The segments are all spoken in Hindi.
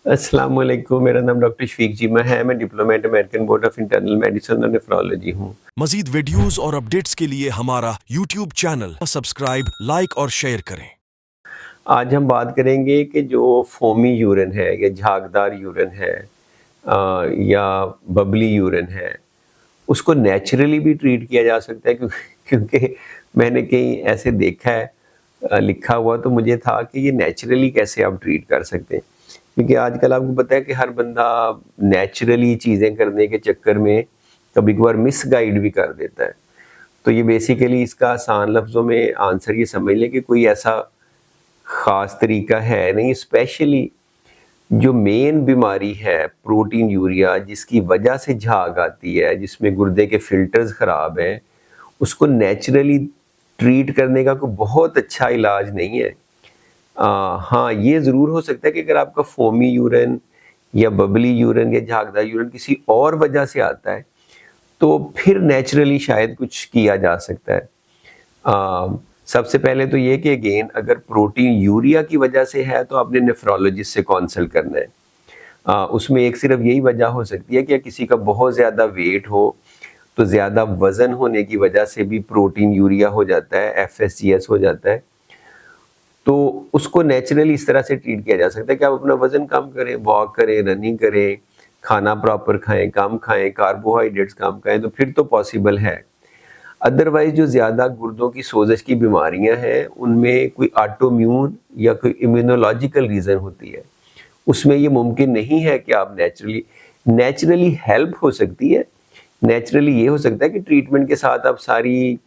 अस्सलाम वालेकुम, मेरा नाम डॉक्टर शफीक जीमा है। मैं diplomat American board of internal medicine और नेफ्रोलॉजी हूँ। मजीद वीडियोस और अपडेट्स के लिए हमारा यूट्यूब चैनल सब्सक्राइब, लाइक और शेयर करें। आज हम बात करेंगे कि जो फोमी यूरिन है या झागदार यूरिन है या बबली यूरिन है, उसको नेचुरली भी ट्रीट किया जा सकता है क्योंकि मैंने कहीं ऐसे देखा है लिखा हुआ, तो मुझे था कि ये नेचुरली कैसे आप ट्रीट कर सकते हैं, क्योंकि आजकल आपको पता है कि हर बंदा नेचुरली चीज़ें करने के चक्कर में कभी कभार मिसगाइड भी कर देता है। तो ये बेसिकली इसका आसान लफ्ज़ों में आंसर ये समझ लें कि कोई ऐसा ख़ास तरीका है नहीं। स्पेशली जो मेन बीमारी है प्रोटीन यूरिया, जिसकी वजह से झाग आती है, जिसमें गुर्दे के फिल्टर्स ख़राब हैं, उसको नेचुरली ट्रीट करने का कोई बहुत अच्छा इलाज नहीं है। हाँ, ये ज़रूर हो सकता है कि अगर आपका फोमी यूरिन या बबली यूरिन या झागदार यूरिन किसी और वजह से आता है, तो फिर नेचुरली शायद कुछ किया जा सकता है। सबसे पहले तो ये कि अगेन अगर प्रोटीन यूरिया की वजह से है तो आपने नेफ्रोलॉजिस्ट से कंसल्ट करना है। उसमें एक सिर्फ यही वजह हो सकती है कि किसी का बहुत ज़्यादा वेट हो, तो ज़्यादा वज़न होने की वजह से भी प्रोटीन यूरिया हो जाता है, FSGS हो जाता है। तो उसको नेचुरली इस तरह से ट्रीट किया जा सकता है कि आप अपना वज़न कम करें, वॉक करें, रनिंग करें, खाना प्रॉपर खाएँ, कम खाएँ, कार्बोहाइड्रेट्स कम खाएँ, तो फिर तो पॉसिबल है। अदरवाइज़ जो ज़्यादा गुर्दों की सोज़श की बीमारियां हैं, उनमें कोई ऑटोइम्यून या कोई इम्यूनोलॉजिकल रीज़न होती है। उसमें ये मुमकिन नहीं है कि आप नेचुरली हेल्प हो सकती है। नेचुरली ये हो सकता है कि ट्रीटमेंट के साथ आप सारी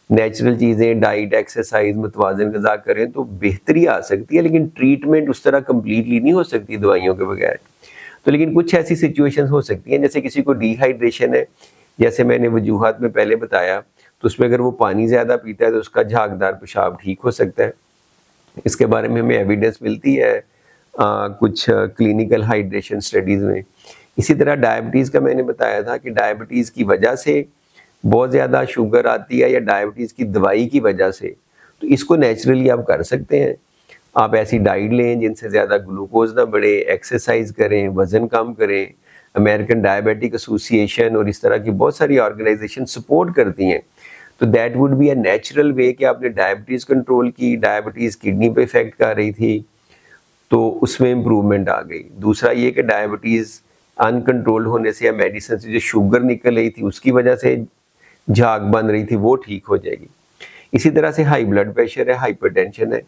नेचुरल चीज़ें, डाइट, एक्सरसाइज, मुतवाज़िन ग़िज़ा करें तो बेहतरी आ सकती है, लेकिन ट्रीटमेंट उस तरह कंप्लीटली नहीं हो सकती दवाइयों के बगैर। तो लेकिन कुछ ऐसी सिचुएशंस हो सकती हैं, जैसे किसी को डिहाइड्रेशन है, जैसे मैंने वजूहात में पहले बताया, तो उसमें अगर वो पानी ज़्यादा पीता है तो उसका झागदार पेशाब ठीक हो सकता है। इसके बारे में हमें एविडेंस मिलती है कुछ क्लिनिकल हाइड्रेशन स्टडीज़ में। इसी तरह डायबिटीज़ का मैंने बताया था कि डायबिटीज़ की वजह से बहुत ज़्यादा शुगर आती है या डायबिटीज़ की दवाई की वजह से, तो इसको नेचुरली आप कर सकते हैं। आप ऐसी डाइट लें जिनसे ज़्यादा ग्लूकोज़ ना बढ़े, एक्सरसाइज करें, वज़न कम करें। अमेरिकन डायबिटिक एसोसिएशन और इस तरह की बहुत सारी ऑर्गेनाइजेशन सपोर्ट करती हैं। तो that would be a natural way कि आपने डायबिटीज़ कंट्रोल की, डायबिटीज़ किडनी पे इफ़ेक्ट कर रही थी, तो उसमें इम्प्रूवमेंट आ गई। दूसरा ये कि डायबिटीज़ अनकंट्रोल्ड होने से या मेडिसिन से जो शुगर निकल रही थी उसकी वजह से झाग बन रही थी, वो ठीक हो जाएगी। इसी तरह से हाई ब्लड प्रेशर है, हाइपरटेंशन है।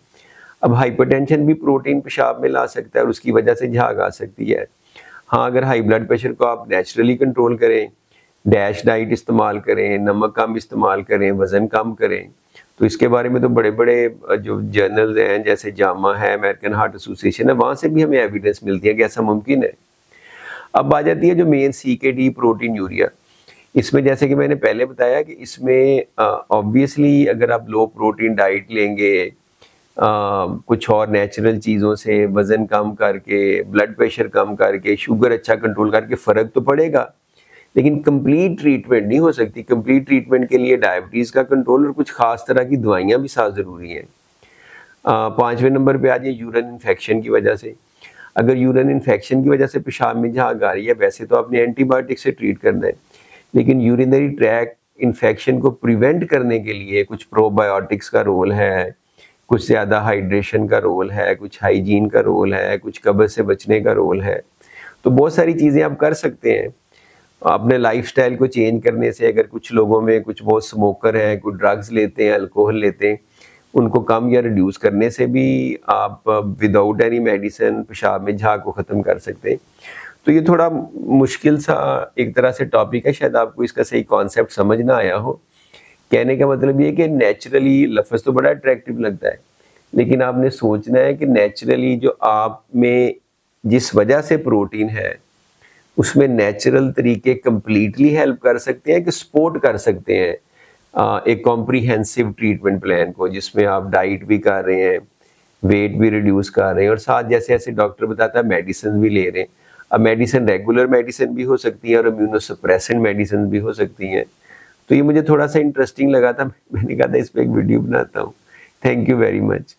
अब हाइपरटेंशन भी प्रोटीन पेशाब में ला सकता है और उसकी वजह से झाग आ सकती है। हाँ, अगर हाई ब्लड प्रेशर को आप नेचुरली कंट्रोल करें, डैश डाइट इस्तेमाल करें, नमक कम इस्तेमाल करें, वज़न कम करें, तो इसके बारे में तो बड़े-बड़े जो जर्नल्स हैं, जैसे जामा है, अमेरिकन हार्ट एसोसिएशन है, वहाँ से भी हमें एविडेंस मिलती है कि ऐसा मुमकिन है। अब आ जाती है जो मेन CKD प्रोटीन यूरिया। इसमें जैसे कि मैंने पहले बताया कि इसमें ऑब्वियसली अगर आप लो प्रोटीन डाइट लेंगे, कुछ और नेचुरल चीज़ों से वज़न कम करके, ब्लड प्रेशर कम करके, शुगर अच्छा कंट्रोल करके फ़र्क तो पड़ेगा, लेकिन कंप्लीट ट्रीटमेंट नहीं हो सकती। कंप्लीट ट्रीटमेंट के लिए डायबिटीज़ का कंट्रोल और कुछ ख़ास तरह की दवाइयाँ भी साथ ज़रूरी हैं। 5वें नंबर पे आ जाइए यूरिन इन्फेक्शन की वजह से। अगर यूरिन इन्फेक्शन की वजह से पेशाब में झाग आ रही है, वैसे तो आपने एंटीबायोटिक से ट्रीट करना है, लेकिन यूरिनरी ट्रैक इन्फेक्शन को प्रिवेंट करने के लिए कुछ प्रोबायोटिक्स का रोल है, कुछ ज़्यादा हाइड्रेशन का रोल है, कुछ हाइजीन का रोल है, कुछ कब्ज़ से बचने का रोल है। तो बहुत सारी चीज़ें आप कर सकते हैं। अपने लाइफ़स्टाइल को चेंज करने से, अगर कुछ लोगों में कुछ बहुत स्मोकर हैं, कुछ ड्रग्स लेते हैं, अल्कोहल लेते हैं, उनको कम या रिड्यूस करने से भी आप विदाउट एनी मेडिसिन पेशाब में झाग को ख़त्म कर सकते हैं। तो ये थोड़ा मुश्किल सा एक तरह से टॉपिक है, शायद आपको इसका सही कॉन्सेप्ट समझ ना आया हो। कहने का मतलब ये है कि नेचुरली लफ्ज़ तो बड़ा अट्रैक्टिव लगता है, लेकिन आपने सोचना है कि नेचुरली जो आप में जिस वजह से प्रोटीन है, उसमें नेचुरल तरीके कंप्लीटली हेल्प कर सकते हैं कि सपोर्ट कर सकते हैं एक कॉम्प्रिहेंसिव ट्रीटमेंट प्लान को, जिसमें आप डाइट भी कर रहे हैं, वेट भी रिड्यूस कर रहे हैं और साथ जैसे-जैसे डॉक्टर बताता है मेडिसिन भी ले रहे हैं। अब मेडिसिन रेगुलर मेडिसिन भी हो सकती है और इम्यूनोसप्रेसेंट मेडिसिन भी हो सकती हैं। तो ये मुझे थोड़ा-सा इंटरेस्टिंग लगा था, मैंने कहा था इस पे एक वीडियो बनाता हूँ। Thank you very much.